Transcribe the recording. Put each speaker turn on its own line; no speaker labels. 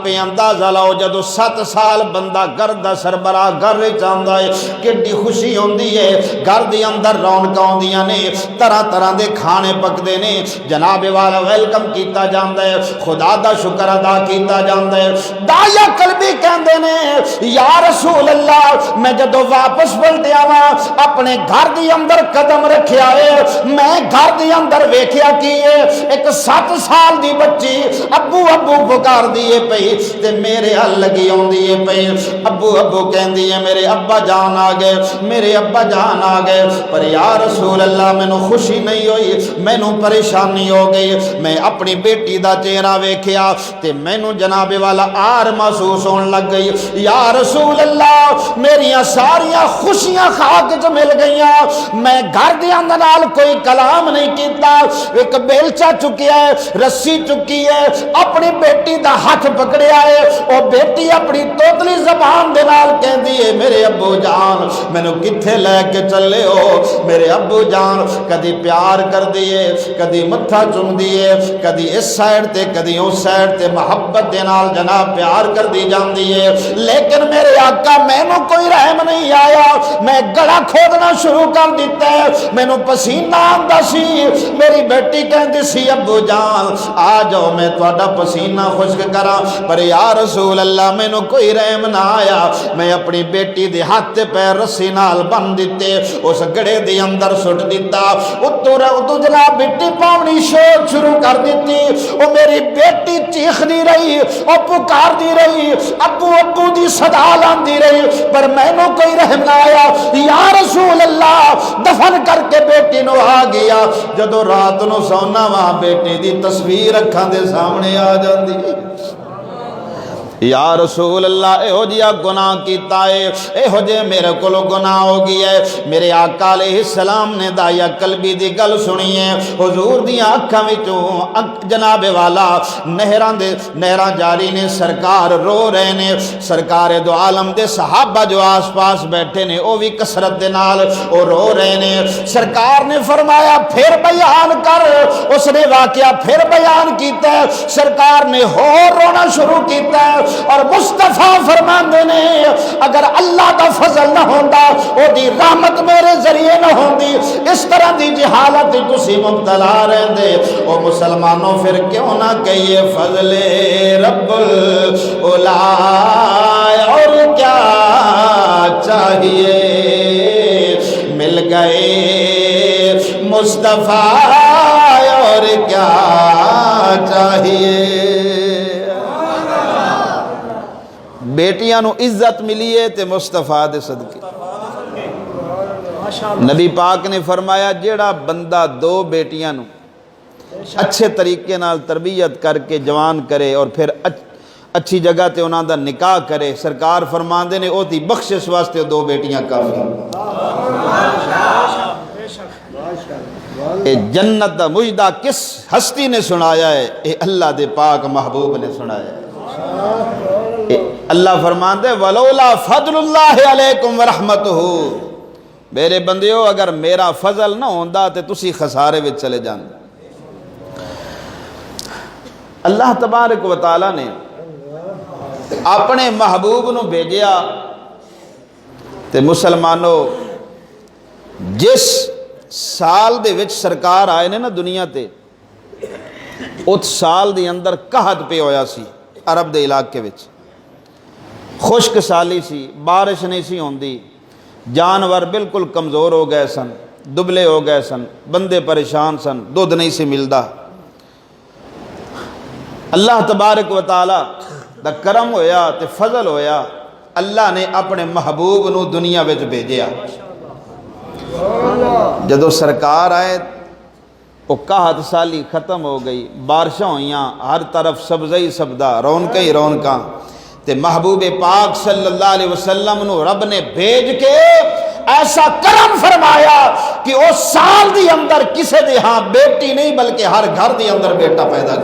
پہ اندازہ لاؤ جدو 7 سال بندہ گھر دا سربراہ گھر چاہتا ہے کڈی خوشی ہوندی ہے، گھر دے اندر رونقاں ہوندیاں نے، طرح طرح دے کھانے پکدے نے، جناب والا ویلکم کیتا جاندا ہے، خدا دا شکر ادا کیتا جاندا ہے۔ داعیہ قلبی کہندے نے یا رسول اللہ میں جدو واپس پلٹیا وا اپنے گھر دے اندر قدم رکھیا ہے، میں گھر دے اندر ویکھیا کی ہے ایک 7 سال دی بچی ابو ابو پکار دیے پئی تے میرے ہل لگی ہوندی ہے پئی، ابو ابو کہندی ہے میرے ابا جان آ گئے، میرے ابا جان آ گئے، پر یا رسول اللہ مینوں خوشی نہیں ہوئی، مینوں پریشانی ہو گئی، میں اپنی بیٹی دا چہرہ ویکھیا تے مینوں جناب والا آر محسوس ہون لگ گئی۔ یا رسول اللہ میریاں ساریاں خوشیاں خاک چ مل گئیاں، میں گھر دے اندر نال کوئی کلام نہیں کیتا، ایک بیلچا چکیا ہے، رسی چکی ہے، اپنی بیٹی دا ہاتھ پکڑیا ہے، او بیٹی اپنی توتلی زبان دے نال کہندی ہے میرے ابو جان مینوں کتھے لے کے چلے ہو، میرے ابو جان کدی پیار کر دیے، کدی متھا چوم دیے، کدی اس سائڈ تے کدی اس سائڈ تے محبت دے نال جناب پیار کر دی جاندی ہے، لیکن میرے آقا مینوں کوئی رحم نہیں آیا، میں گلا کھودنا شروع کر دیتا ہے، مینوں پسینہ آندا سی، میری بیٹی کہندی سی ابو جان آ جاؤ میں تہاڈا پسینہ خشک کراں، پر یا رسول اللہ مینوں کوئی رحم نہ آیا، میں اپنی بیٹی دے ہاتھ تے پیر رسی نال بن دیتے، اس گڑے دے اندر سٹ دیتا، اتو جناب مٹی پاونی شروع کر دیتی، او میری بیٹی چیخدی رہی، او پکاردی رہی، ابو ابو دی صدا لاندی رہی، پر مینوں کوئی رحم نہ آیا۔ یا رسول اللہ دفن کر کے بیٹی نو آ گیا، جدو رات نو سونا وا بیٹی دی تصویر اکھاں دے سامنے آ جاندی۔ یا رسول اللہ اہو جیا گناہ کیتا ہے، اہو جے میرے کولو گناہ ہو گیا ہے، میرے آقا علیہ السلام نے داعیہ قلبی دی گل سنی ہے، حضور دیاں اکھاں وچوں جناب والا نہراں جاری نے، سرکار رو رہے نے، سرکار دو عالم دے صحابہ جو آس پاس بیٹھے نے او بھی کثرت دے نال او رو رہے نے، سرکار نے فرمایا پھر بیان کر، اس نے واقعہ پھر بیان کیتا ہے، سرکار نے ہور رونا شروع کیتا ہے، اور مصطفیٰ فرماندے نے اگر اللہ دا فضل نہ ہوندا او دی رحمت میرے ذریعے نہ ہوندی، اس طرح دی جہالت تسی مبتلا رہندے، او مسلمانوں پھر کیوں نہ کہیے فضل رب العلا، اور کیا چاہیے مل گئے مصطفیٰ، اور کیا چاہیے۔ بیٹیاں نو عزت ملی ہے تے مصطفیٰ دے صدقے، نبی پاک نے فرمایا جیڑا بندہ 2 بیٹیاں نو اچھے طریقے نال تربیت کر کے جوان کرے اور پھر اچھی جگہ تے انہاں دا نکاح کرے، سرکار فرماندے نے او دی بخشش واسطے 2 بیٹیاں کافی۔ اے جنت دا مجدہ کس ہستی نے سنایا ہے؟ اے اللہ دے پاک محبوب نے سنایا ہے۔ اللہ فرماندے ولولا فضل اللہ علیکم ورحمتہ، میرے بندیو اگر میرا فضل نہ ہوندا تے تسی خسارے وچ چلے جاندے۔ اللہ تبارک و تعالی نے اپنے محبوب نو بھیجیا تے مسلمانوں جس سال دے وچ سرکار آئے نے نا دنیا تے، اس سال دے اندر قحط پہ ہویا سی عرب دے علاقے وچ، خشک سالی سی، بارش نہیں سی ہوندی، جانور بالکل کمزور ہو گئے سن، دبلے ہو گئے سن، بندے پریشان سن، دودھ نہیں سی ملدا۔ اللہ تبارک و تعالی دا کرم ہویا تے فضل ہویا، اللہ نے اپنے محبوب نو دنیا وچ بھیجیا۔ جدو سرکار آئے وہ قحط سالی ختم ہو گئی، بارشاں ہوئیاں، ہر طرف سبزہ سبدا، رونقیں ہی رونقاں، تے محبوب پاک صلی اللہ علیہ وسلم نو رب نے بھیج کے ایسا کرم فرمایا کہ اس سال دی اندر کسے دے ہاں بیٹی نہیں بلکہ ہر گھر دی اندر بیٹا پیدا کیا۔